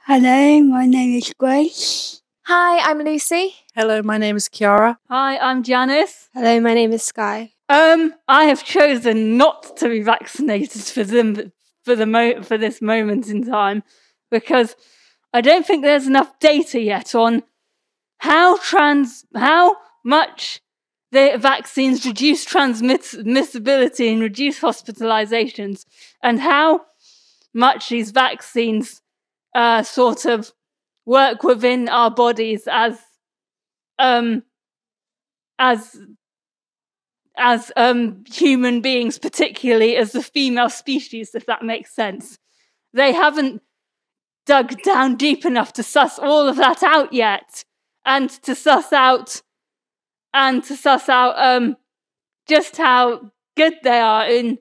Hello, my name is Grace. Hi, I'm Lucy. Hello, my name is Kiara. Hi, I'm Janice. Hello, my name is Sky. I have chosen not to be vaccinated for this moment in time because I don't think there's enough data yet on how much the vaccines reduce transmissibility and reduce hospitalizations, and how much these vaccines sort of work within our bodies as human beings, particularly as the female species, if that makes sense. They haven't dug down deep enough to suss all of that out yet, and to suss out just how good they are in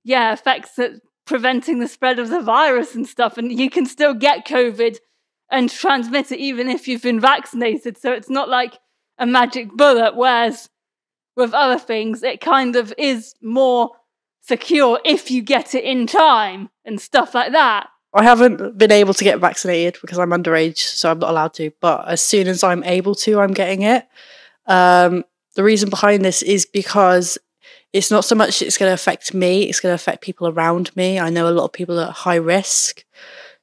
effects at preventing the spread of the virus and stuff. And you can still get COVID and transmit it even if you've been vaccinated. So it's not like a magic bullet, whereas with other things, it kind of is more secure if you get it in time and stuff like that. I haven't been able to get vaccinated because I'm underage, so I'm not allowed to. But as soon as I'm able to, I'm getting it. The reason behind this is because it's not so much it's going to affect me, it's going to affect people around me. I know a lot of people are at high risk,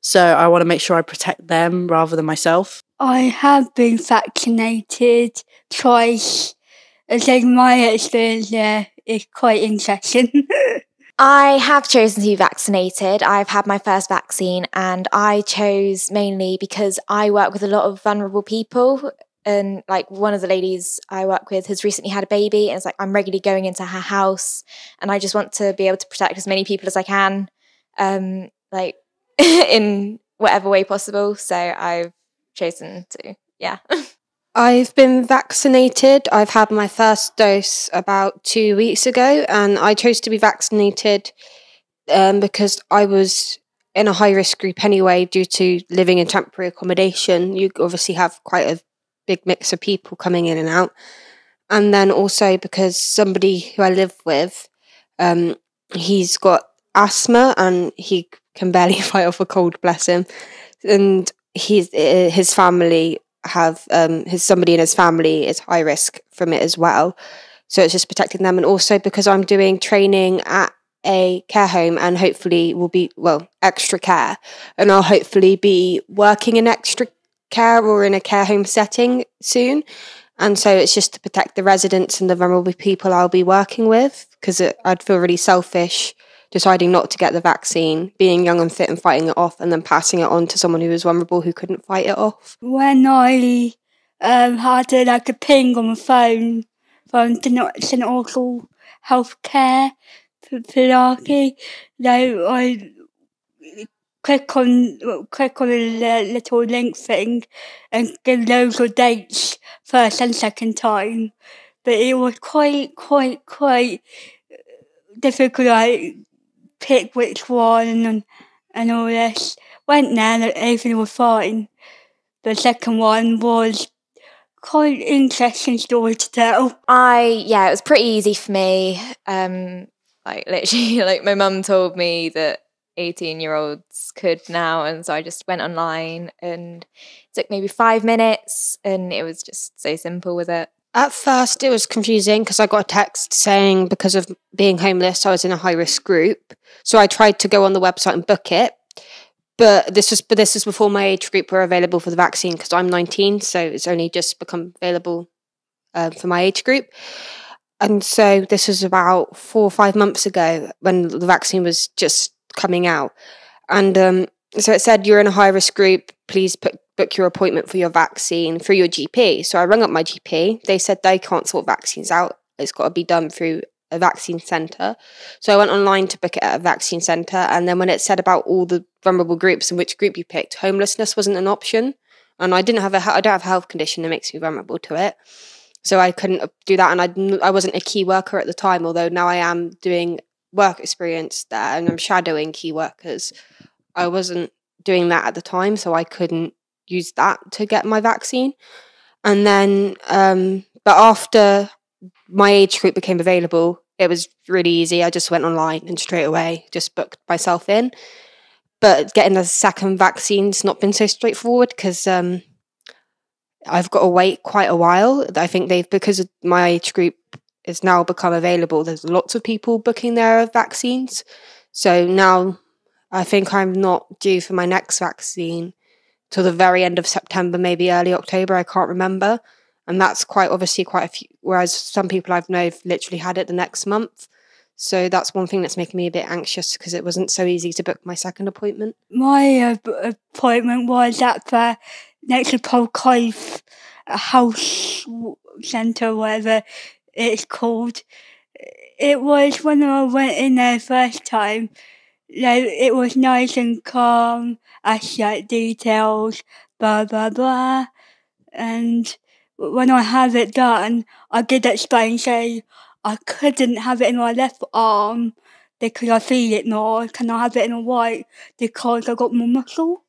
so I want to make sure I protect them rather than myself. I have been vaccinated twice. So my experience there is quite interesting. I have chosen to be vaccinated. I've had my first vaccine, and I chose mainly because I work with a lot of vulnerable people. And like one of the ladies I work with has recently had a baby, and it's like I'm regularly going into her house, and I just want to be able to protect as many people as I can, like in whatever way possible. So I've chosen to, yeah. I've been vaccinated. I've had my first dose about 2 weeks ago, and I chose to be vaccinated because I was in a high-risk group anyway due to living in temporary accommodation. You obviously have quite a big mix of people coming in and out. And then also because somebody who I live with, he's got asthma and he can barely fight off a cold, bless him. And his family somebody in his family is high risk from it as well. So it's just protecting them. And also because I'm doing training at a care home and hopefully will be, extra care. And I'll hopefully be working in extra care or in a care home setting soon. And so it's just to protect the residents and the vulnerable people I'll be working with, because I'd feel really selfish deciding not to get the vaccine, being young and fit and fighting it off, and then passing it on to someone who was vulnerable who couldn't fight it off. When I had a ping on my phone from St Awful Healthcare Philarchy, I click on the little link thing and give loads of dates first and second time. But it was quite difficult. I pick which one and all this. Went there and everything was fine. The second one was quite interesting story to tell. It was pretty easy for me. Literally, my mum told me that 18-year-olds could now, and so I just went online, and it took maybe 5 minutes, and it was just so simple with it. At first it was confusing because I got a text saying because of being homeless I was in a high risk group. So I tried to go on the website and book it. But this is before my age group were available for the vaccine, because I'm 19, so it's only just become available for my age group. And so this was about 4 or 5 months ago when the vaccine was just coming out. And so it said, you're in a high-risk group, please book your appointment for your vaccine through your GP. So I rang up my GP. They said they can't sort vaccines out. It's got to be done through a vaccine centre. So I went online to book it at a vaccine centre. And then when it said about all the vulnerable groups and which group you picked, homelessness wasn't an option. And I don't have a health condition that makes me vulnerable to it. So I couldn't do that. And I wasn't a key worker at the time, although now I am doing work experience there and I'm shadowing key workers. I wasn't doing that at the time, so I couldn't use that to get my vaccine. And then, but after my age group became available, it was really easy. I just went online and straight away just booked myself in. But getting the second vaccine's not been so straightforward because I've got to wait quite a while. I think because of my age group is now become available, there's lots of people booking their vaccines. So now I think I'm not due for my next vaccine till the very end of September, maybe early October, I can't remember. And that's quite a few, whereas some people I've known have literally had it the next month. So that's one thing that's making me a bit anxious because it wasn't so easy to book my second appointment. My appointment was at the next to Paul Cove House Centre, whatever it's called. It was when I went in there first time, it was nice and calm, asked like details, blah blah blah. And when I had it done, I did explain, say I couldn't have it in my left arm because I feel it more. Can I have it in a right because I got more muscle?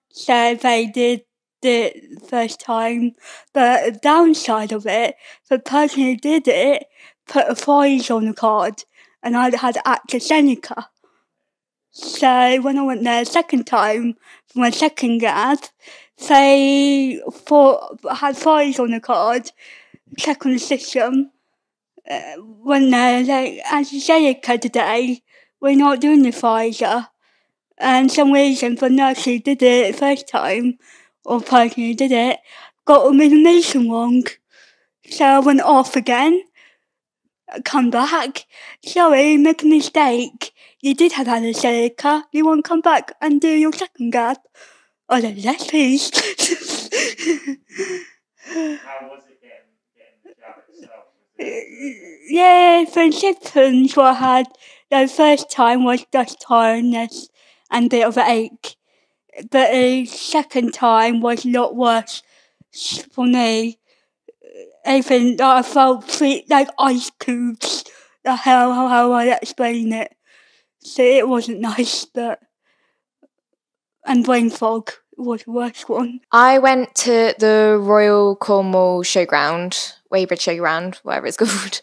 So they did it first time. But the downside of it, the person who did it put a Pfizer on the card and I had AstraZeneca. So when I went there second time for my second jab, they had Pfizer on the card, check on the system. When they're like, AstraZeneca today, we're not doing the Pfizer. And some reason the nurse who did it first time, or person who did it, got the information wrong. So I went off again, come back. Sorry, make a mistake. You did have AstraZeneca. You want to come back and do your second jab? I said, yes, please. How was it getting the jab itself? Yeah, the symptoms what I had the first time was just tiredness and a bit of an ache. But the second time was a lot worse for me. Everything that I felt like ice cubes. That's how I explain it. So it wasn't nice, and brain fog was the worst one. I went to the Royal Cornwall Showground, Weybridge Showground, whatever it's called.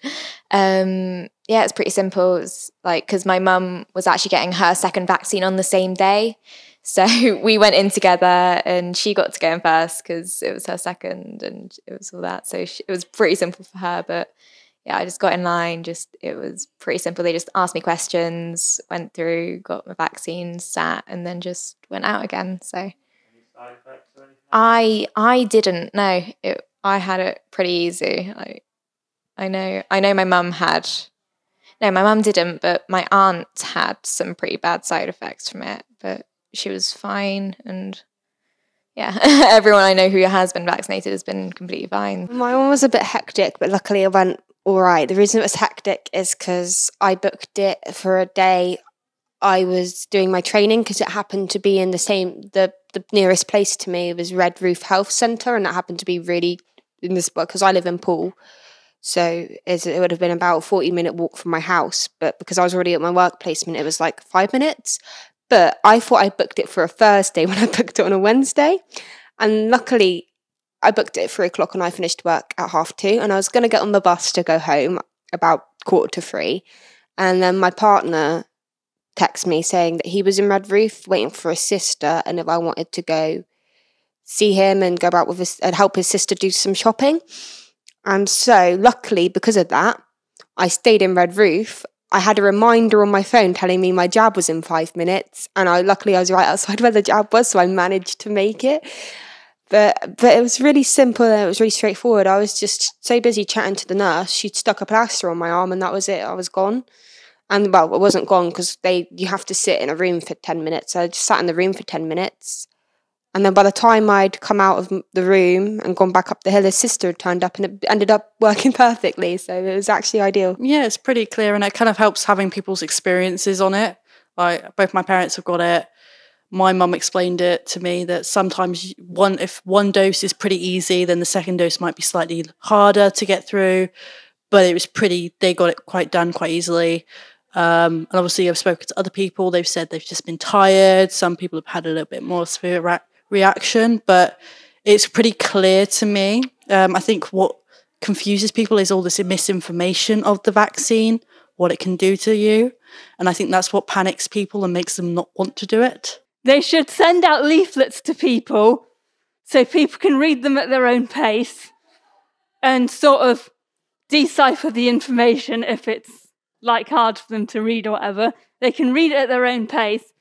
Yeah, it's pretty simple. It's like, because my mum was actually getting her second vaccine on the same day. So we went in together and she got to go in first because it was her second and it was all that. So it was pretty simple for her. But yeah, I just got in line. It was pretty simple. They just asked me questions, went through, got my vaccine, sat, and then just went out again. So Any side effects or anything? I didn't know. I had it pretty easy. I know my mum had. No, my mum didn't, but my aunt had some pretty bad side effects from it. But she was fine, and yeah, everyone I know who has been vaccinated has been completely fine. My one was a bit hectic, but luckily it went all right. The reason it was hectic is because I booked it for a day I was doing my training because it happened to be in the nearest place to me was Red Roof Health Centre, and that happened to be really in this because I live in Poole. So it would have been about a 40-minute walk from my house, but because I was already at my work placement, it was like 5 minutes. But I thought I booked it for a Thursday when I booked it on a Wednesday. And luckily, I booked it at 3 o'clock and I finished work at 2:30. And I was going to get on the bus to go home about 2:45. And then my partner texted me saying that he was in Red Roof waiting for his sister and if I wanted to go see him and go out with and help his sister do some shopping. And so, luckily, because of that, I stayed in Red Roof. I had a reminder on my phone telling me my jab was in 5 minutes, and luckily I was right outside where the jab was, so I managed to make it. But it was really simple and it was really straightforward. I was just so busy chatting to the nurse. She'd stuck a plaster on my arm, and that was it. I was gone. And, well, I wasn't gone because you have to sit in a room for 10 minutes. So I just sat in the room for 10 minutes. And then by the time I'd come out of the room and gone back up the hill, his sister had turned up and it ended up working perfectly. So it was actually ideal. Yeah, it's pretty clear, and it kind of helps having people's experiences on it. Like, both my parents have got it. My mum explained it to me that sometimes if one dose is pretty easy, then the second dose might be slightly harder to get through. But it was they got it quite easily. And obviously I've spoken to other people. They've said they've just been tired. Some people have had a little bit more severe reaction, but it's pretty clear to me. I think what confuses people is all this misinformation of the vaccine, what it can do to you. And I think that's what panics people and makes them not want to do it. They should send out leaflets to people so people can read them at their own pace and sort of decipher the information if it's like hard for them to read or whatever. They can read it at their own pace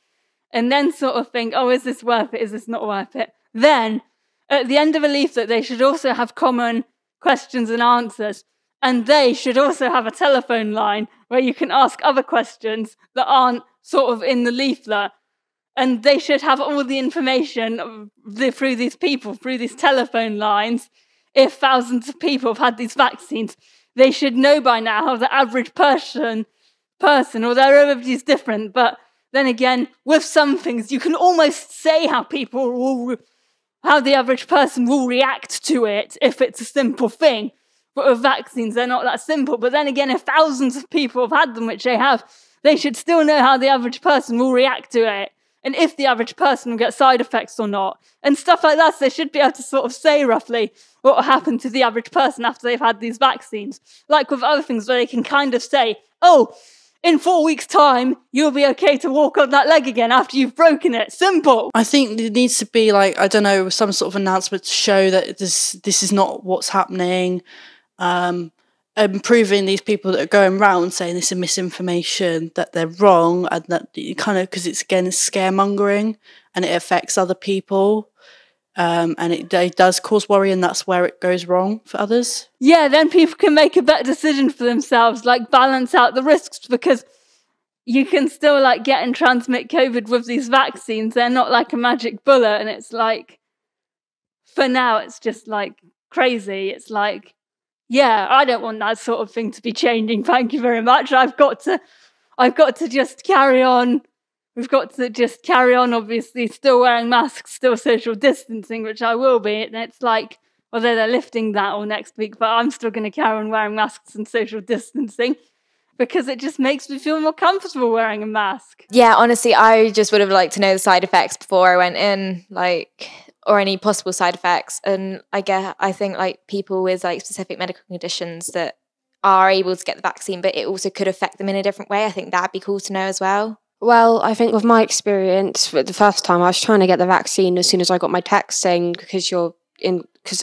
and then sort of think, oh, is this worth it? Is this not worth it? Then at the end of a leaflet, they should also have common questions and answers. And they should also have a telephone line where you can ask other questions that aren't sort of in the leaflet. And they should have all the information through these people, through these telephone lines. If thousands of people have had these vaccines, they should know by now how the average person, although everybody's different, but then again, with some things, you can almost say how the average person will react to it if it's a simple thing. But with vaccines, they're not that simple. But then again, if thousands of people have had them, which they have, they should still know how the average person will react to it. And if the average person will get side effects or not. And stuff like that, so they should be able to sort of say roughly what will happen to the average person after they've had these vaccines. Like with other things where they can kind of say, oh, in 4 weeks' time, you'll be okay to walk on that leg again after you've broken it. Simple. I think there needs to be, like, I don't know, some sort of announcement to show that this is not what's happening. Proving these people that are going around saying this is misinformation, that they're wrong, and that you kind of, because it's scaremongering and it affects other people, and it does cause worry, and that's where it goes wrong for others. Yeah, then people can make a better decision for themselves, like balance out the risks, because you can still like get and transmit COVID with these vaccines. They're not like a magic bullet, and it's like, for now, it's just like crazy. It's like, yeah, I don't want that sort of thing to be changing. Thank you very much. I've got to just carry on. We've got to just carry on, obviously, still wearing masks, still social distancing, which I will be. And it's like, although they're lifting that all next week, but I'm still going to carry on wearing masks and social distancing because it just makes me feel more comfortable wearing a mask. Yeah, honestly, I just would have liked to know the side effects before I went in, like, or any possible side effects. And I think like people with like specific medical conditions that are able to get the vaccine, but it also could affect them in a different way. I think that'd be cool to know as well. Well, I think with my experience, the first time I was trying to get the vaccine as soon as I got my text saying, because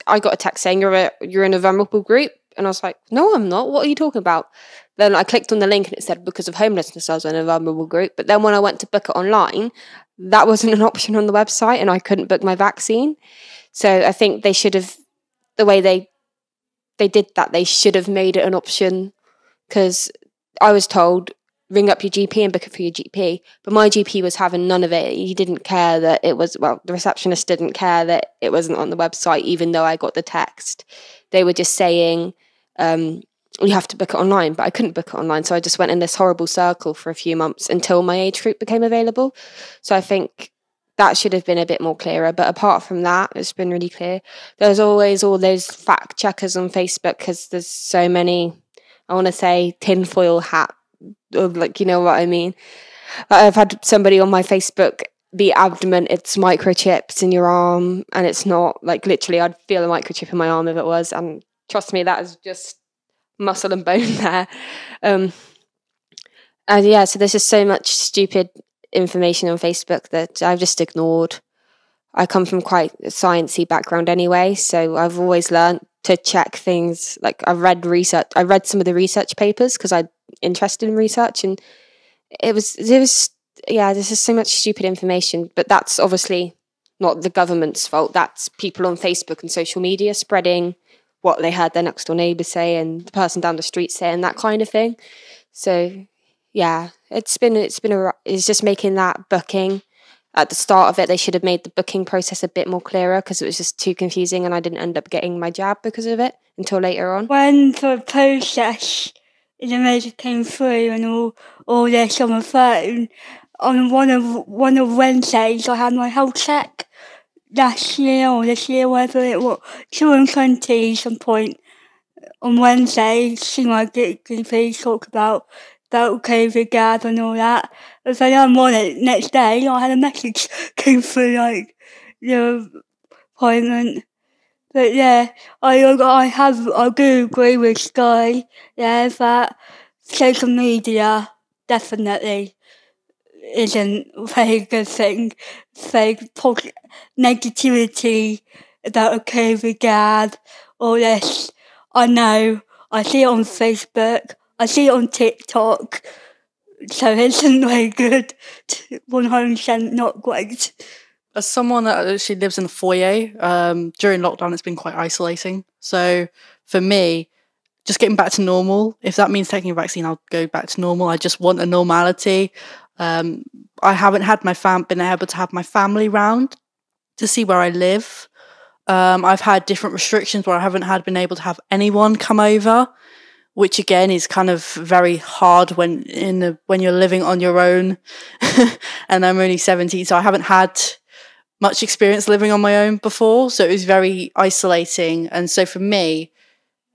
I got a text saying you're in a vulnerable group. And I was like, no, I'm not. What are you talking about? Then I clicked on the link and it said because of homelessness, I was in a vulnerable group. But then when I went to book it online, that wasn't an option on the website and I couldn't book my vaccine. So I think they should have, the way they did that, they should have made it an option, because I was told, ring up your GP and book it for your GP. But my GP was having none of it. He didn't care that it was, well, the receptionist didn't care that it wasn't on the website, even though I got the text. They were just saying, you have to book it online, but I couldn't book it online. So I just went in this horrible circle for a few months until my age group became available. So I think that should have been a bit more clearer. But apart from that, it's been really clear. There's always all those fact checkers on Facebook because there's so many, I want to say, tinfoil hat, of like, you know what I mean? I've had somebody on my Facebook be adamant it's microchips in your arm, and it's not. Like, literally, I'd feel a microchip in my arm if it was. And trust me, that is just muscle and bone there. And yeah, so there's just so much stupid information on Facebook that I've just ignored. I come from quite a sciencey background anyway, so I've always learned to check things. Like, I read some of the research papers because I'm interested in research, and it was yeah, there's just so much stupid information. But that's obviously not the government's fault. That's people on Facebook and social media spreading what they heard their next door neighbour say and the person down the street say and that kind of thing. So yeah, it's just making that booking at the start of it. They should have made the booking process a bit more clearer because it was just too confusing, and I didn't end up getting my jab because of it until later on. When the process in the message came through and all this on the phone, on one of Wednesdays I had my health check last year or this year, whatever it was, 2020 some point on Wednesday, see my GP talk about COVID jab and all that. And then I'm on it next day, I had a message came through like the appointment. But yeah, I do agree with Sky, yeah, that social media definitely isn't a very good thing. Very negativity about a COVID jab, all this. I know. I see it on Facebook. I see it on TikTok. So it isn't very good. 100% not great. As someone that actually lives in a foyer, during lockdown, it's been quite isolating. So for me, just getting back to normal, if that means taking a vaccine, I'll go back to normal. I just want a normality. I haven't had been able to have my family round to see where I live. I've had different restrictions where I haven't been able to have anyone come over, which again is kind of very hard when you're living on your own. And I'm only 17, so I haven't had much experience living on my own before, so it was very isolating. And so for me,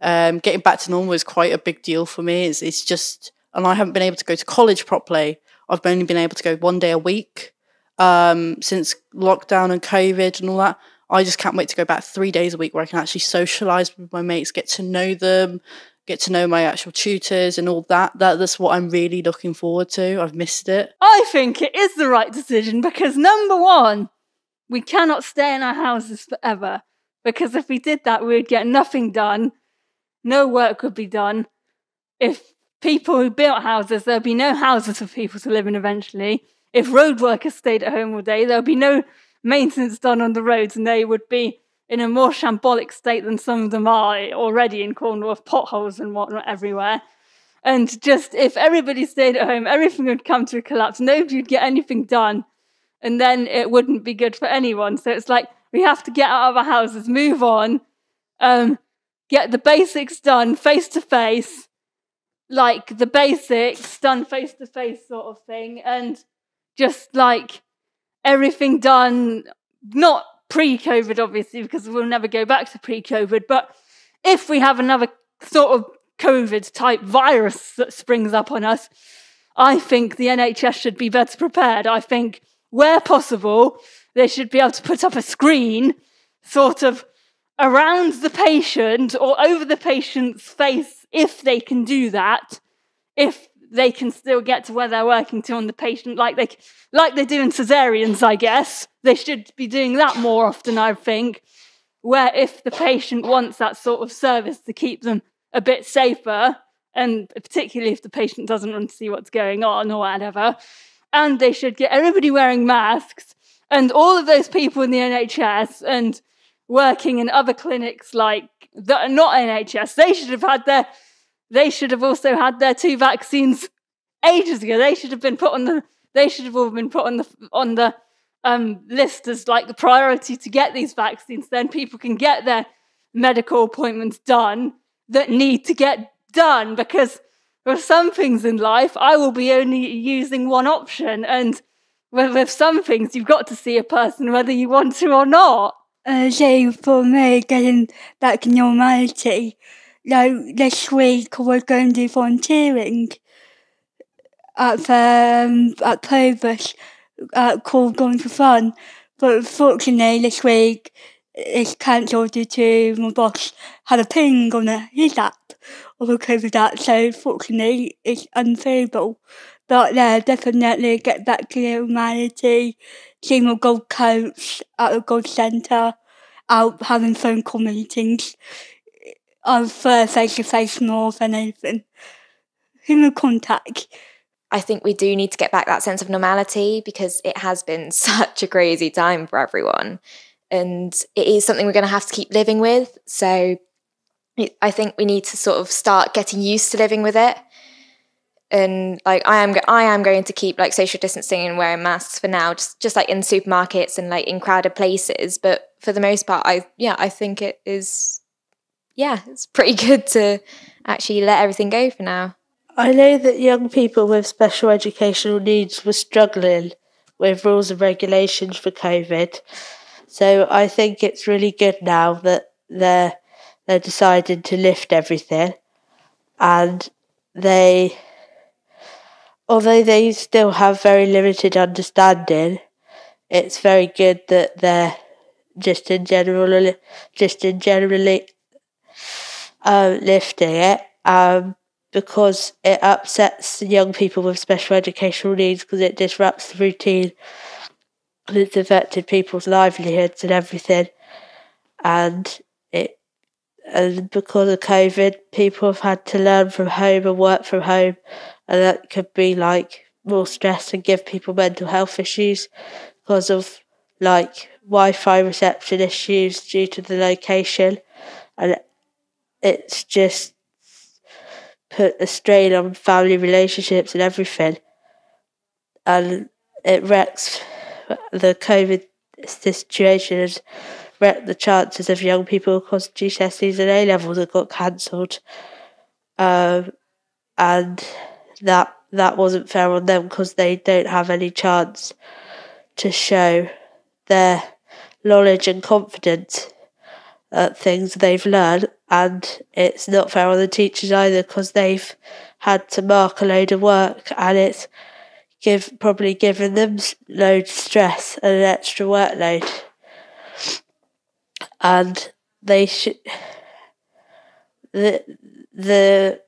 getting back to normal is quite a big deal for me. It's just, and I haven't been able to go to college properly. I've only been able to go one day a week since lockdown and COVID and all that. I just can't wait to go back 3 days a week where I can actually socialise with my mates, get to know them, get to know my actual tutors and all that. That's what I'm really looking forward to. I've missed it. I think it is the right decision because, number one, we cannot stay in our houses forever, because if we did that, we would get nothing done. No work would be done. If people who built houses, there'd be no houses for people to live in eventually. If road workers stayed at home all day, there'd be no maintenance done on the roads, and they would be in a more shambolic state than some of them are already in Cornwall, with potholes and whatnot everywhere. And just, if everybody stayed at home, everything would come to a collapse. Nobody would get anything done. And then it wouldn't be good for anyone. So it's like, we have to get out of our houses, move on, get the basics done face to face, like the basics done face to face sort of thing, and just like everything done, not pre-COVID obviously, because we'll never go back to pre-COVID, but if we have another sort of COVID type virus that springs up on us, I think the NHS should be better prepared. I think where possible, they should be able to put up a screen sort of around the patient or over the patient's face, if they can do that, if they can still get to where they're working to on the patient, like they do in caesareans, I guess. They should be doing that more often, I think, where if the patient wants that sort of service to keep them a bit safer, and particularly if the patient doesn't want to see what's going on or whatever, and they should get everybody wearing masks, and all of those people in the NHS and working in other clinics like that are not NHS, they should have also had their 2 vaccines ages ago. They should have all been put on the list as like the priority to get these vaccines. Then people can get their medical appointments done that need to get done, because with some things in life, I will be only using one option. And with some things, you've got to see a person whether you want to or not. So for me, getting back to normality, like this week we're going to do volunteering at Provus called Going for Fun. But unfortunately this week it's cancelled due to my boss had a ping on his app of a COVID app, so fortunately it's unfavorable. But yeah, definitely get back to normality, seeing my gold coach at the gold centre, out having phone call meetings. I prefer face-to-face more than anything. Human contact. I think we do need to get back that sense of normality, because it has been such a crazy time for everyone. And it is something we're going to have to keep living with. So I think we need to sort of start getting used to living with it. And like I am going to keep like social distancing and wearing masks for now, just like in supermarkets and like in crowded places. But for the most part, I think it is, it's pretty good to actually let everything go for now. I know that young people with special educational needs were struggling with rules and regulations for COVID. So I think it's really good now that they're deciding to lift everything, and although they still have very limited understanding, it's very good that they're just in generally lifting it, because it upsets young people with special educational needs because it disrupts the routine and it's affected people's livelihoods and everything. And because of COVID, people have had to learn from home and work from home, and that could be like more stress and give people mental health issues because of like Wi-Fi reception issues due to the location, and it's just put a strain on family relationships and everything, and it wrecks the COVID situation has wrecked the chances of young people because GCSEs and A-levels have got cancelled, and that wasn't fair on them because they don't have any chance to show their knowledge and confidence at things they've learned, and it's not fair on the teachers either because they've had to mark a load of work, and it's probably given them loads of stress and an extra workload. And they should another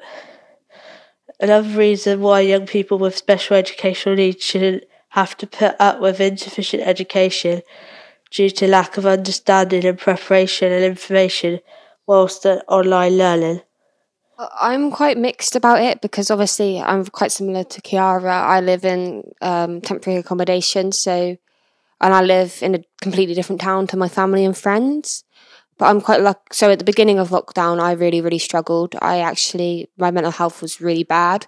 reason why young people with special educational needs shouldn't have to put up with insufficient education due to lack of understanding and preparation and information whilst online learning. I'm quite mixed about it because obviously I'm quite similar to Kiara. I live in temporary accommodation, and I live in a completely different town to my family and friends. But I'm quite lucky. So at the beginning of lockdown, I really, really struggled. My mental health was really bad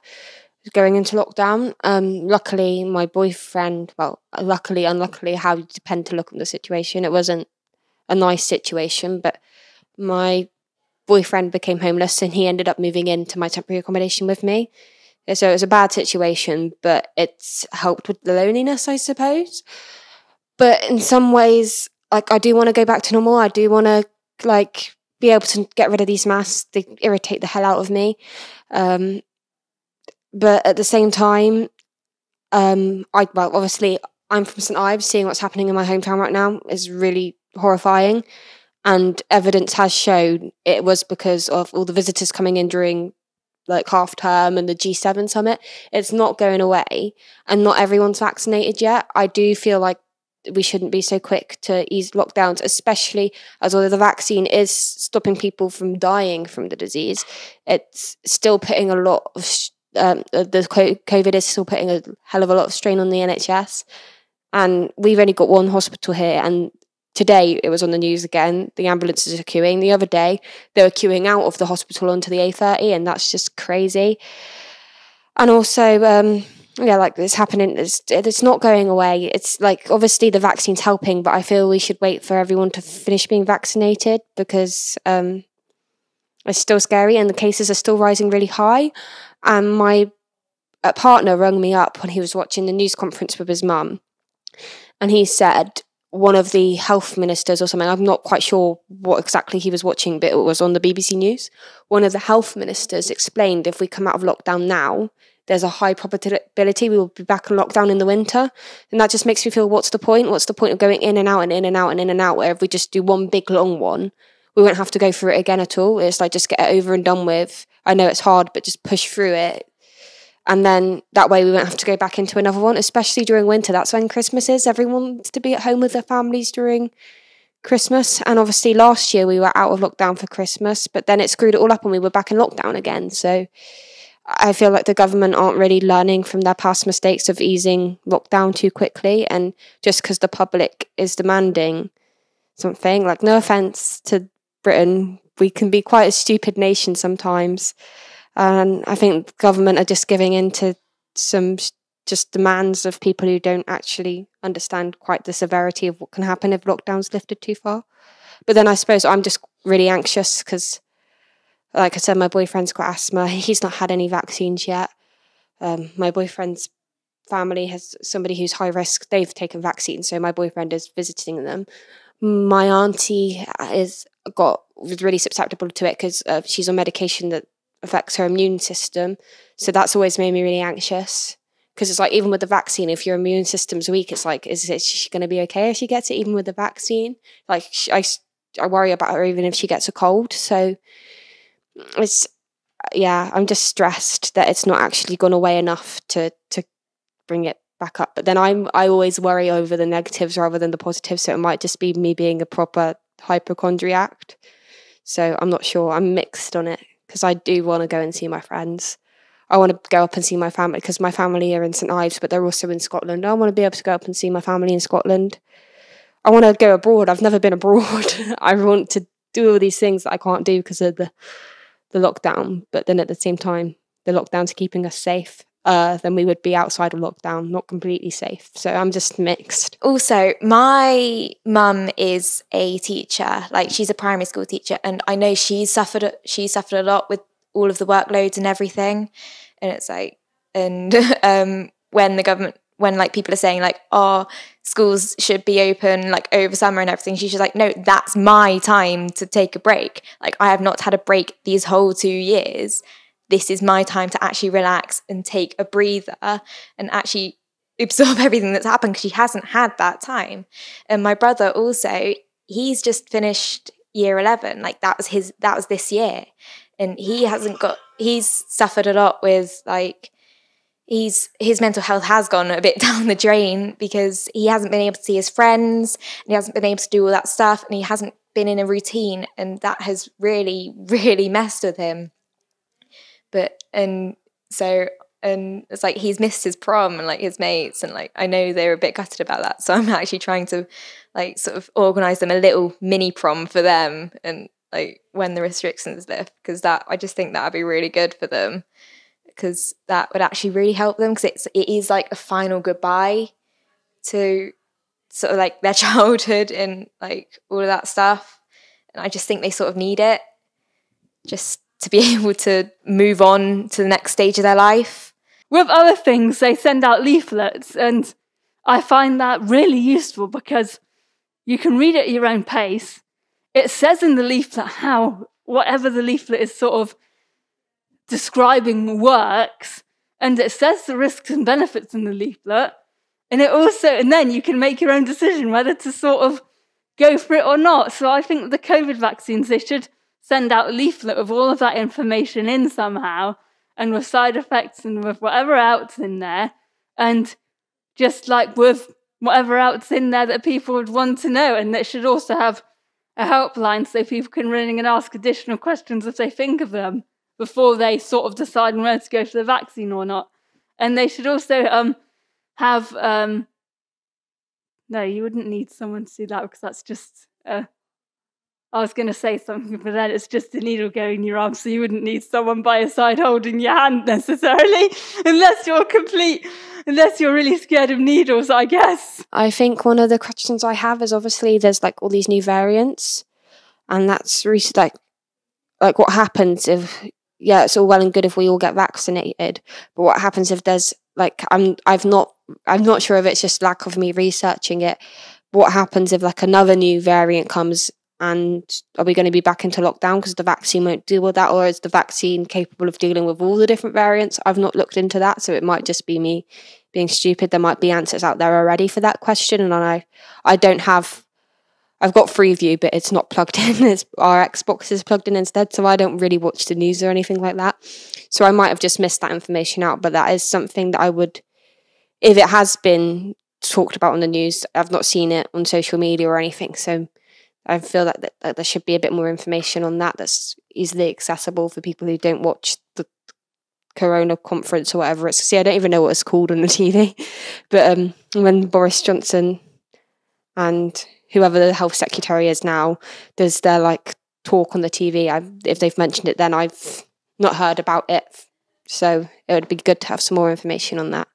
going into lockdown. Luckily, my boyfriend, unluckily, how you depend to look at the situation. It wasn't a nice situation, but my boyfriend became homeless and he ended up moving into my temporary accommodation with me. So it was a bad situation, but it's helped with the loneliness, I suppose. But in some ways, like, I do want to go back to normal. I do want to be able to get rid of these masks. They irritate the hell out of me. But at the same time, obviously I'm from St Ives. Seeing what's happening in my hometown right now is really horrifying. And evidence has shown it was because of all the visitors coming in during half term and the G7 summit. It's not going away, and not everyone's vaccinated yet. I do feel like we shouldn't be so quick to ease lockdowns, especially as although the vaccine is stopping people from dying from the disease, it's still putting a lot of the COVID is still putting a hell of a lot of strain on the NHS. And we've only got one hospital here, and today it was on the news again, the ambulances are queuing. The other day they were queuing out of the hospital onto the A30, and that's just crazy. And also it's happening, it's not going away. It's like, obviously the vaccine's helping, but I feel we should wait for everyone to finish being vaccinated because it's still scary and the cases are still rising really high. And my partner rang me up when he was watching the news conference with his mum, and he said one of the health ministers or something, I'm not quite sure what exactly he was watching, but it was on the BBC News. One of the health ministers explained if we come out of lockdown now, there's a high probability we will be back in lockdown in the winter. And that just makes me feel, what's the point? What's the point of going in and out and in and out and in and out, where if we just do one big long one, we won't have to go through it again at all. It's like, just get it over and done with. I know it's hard, but just push through it. And then that way we won't have to go back into another one, especially during winter. That's when Christmas is. Everyone wants to be at home with their families during Christmas. And obviously last year we were out of lockdown for Christmas, but then it screwed it all up and we were back in lockdown again. So I feel like the government aren't really learning from their past mistakes of easing lockdown too quickly. And just because the public is demanding something, like, no offence to Britain, we can be quite a stupid nation sometimes. And I think government are just giving in to some just demands of people who don't actually understand quite the severity of what can happen if lockdown's lifted too far. But then I suppose I'm just really anxious because, like I said, my boyfriend's got asthma. He's not had any vaccines yet. My boyfriend's family has somebody who's high risk. They've taken vaccines, so my boyfriend is visiting them. My auntie was really susceptible to it because she's on medication that affects her immune system. So that's always made me really anxious. Because it's like, even with the vaccine, if your immune system's weak, it's like, is she going to be okay if she gets it, even with the vaccine? Like, I worry about her even if she gets a cold. So I'm just stressed that it's not actually gone away enough to bring it back up. But then I always worry over the negatives rather than the positives, so it might just be me being a proper hypochondriac. So I'm not sure. I'm mixed on it because I do want to go and see my friends. I want to go up and see my family because my family are in St Ives, but they're also in Scotland. I want to be able to go up and see my family in Scotland. I want to go abroad. I've never been abroad. I want to do all these things that I can't do because of the lockdown. But then at the same time, the lockdown's keeping us safe. Then we would be outside of lockdown, not completely safe. So I'm just mixed. Also, my mum is a teacher, like she's a primary school teacher, and I know she suffered a lot with all of the workloads and everything. And it's like, and when like people are saying like, oh, schools should be open like over summer and everything, she's just like, no, that's my time to take a break. Like, I have not had a break these whole 2 years. This is my time to actually relax and take a breather and actually absorb everything that's happened, because she hasn't had that time. And my brother also, he's just finished year 11. Like that was this year. And he's suffered a lot with like, his mental health has gone a bit down the drain because he hasn't been able to see his friends and he hasn't been able to do all that stuff, and he hasn't been in a routine, and that has really, really messed with him. And it's like he's missed his prom and like his mates, and like I know they're a bit gutted about that. So I'm actually trying to like sort of organise them a little mini prom for them, and like when the restrictions lift, because I just think that would be really good for them, because that would actually really help them, because it is like a final goodbye to sort of like their childhood and like all of that stuff. And I just think they sort of need it just to be able to move on to the next stage of their life. With other things, they send out leaflets, and I find that really useful because you can read it at your own pace. It says in the leaflet how whatever the leaflet is sort of describing works, and it says the risks and benefits in the leaflet, and then you can make your own decision whether to sort of go for it or not. So I think the COVID vaccines, they should send out a leaflet with all of that information in somehow, and with side effects and with whatever else in there, and just like with whatever else in there that people would want to know. And it should also have a helpline so people can ring and ask additional questions if they think of them before they sort of decide whether to go for the vaccine or not. And they should also have no, you wouldn't need someone to do that, because that's just I was going to say something, but then it's just a needle going in your arm, so you wouldn't need someone by your side holding your hand necessarily, unless you're really scared of needles, I guess. I think one of the questions I have is, obviously there's like all these new variants, and that's really like what happens if, yeah, it's all well and good if we all get vaccinated, but what happens if there's like, I'm not sure if it's just lack of me researching it, but what happens if like another new variant comes, and are we going to be back into lockdown because the vaccine won't deal with that, or is the vaccine capable of dealing with all the different variants? I've not looked into that, so it might just be me being stupid. There might be answers out there already for that question, and I don't have. I've got Freeview, but it's not plugged in. Our Xbox is plugged in instead, so I don't really watch the news or anything like that. So I might have just missed that information out, but that is something that I would, if it has been talked about on the news, I've not seen it on social media or anything, so I feel that there should be a bit more information on that that's easily accessible for people who don't watch the Corona conference or whatever it's. See, I don't even know what it's called on the TV, but when Boris Johnson and whoever the health secretary is now does their like talk on the TV, if they've mentioned it, then I've not heard about it. So it would be good to have some more information on that.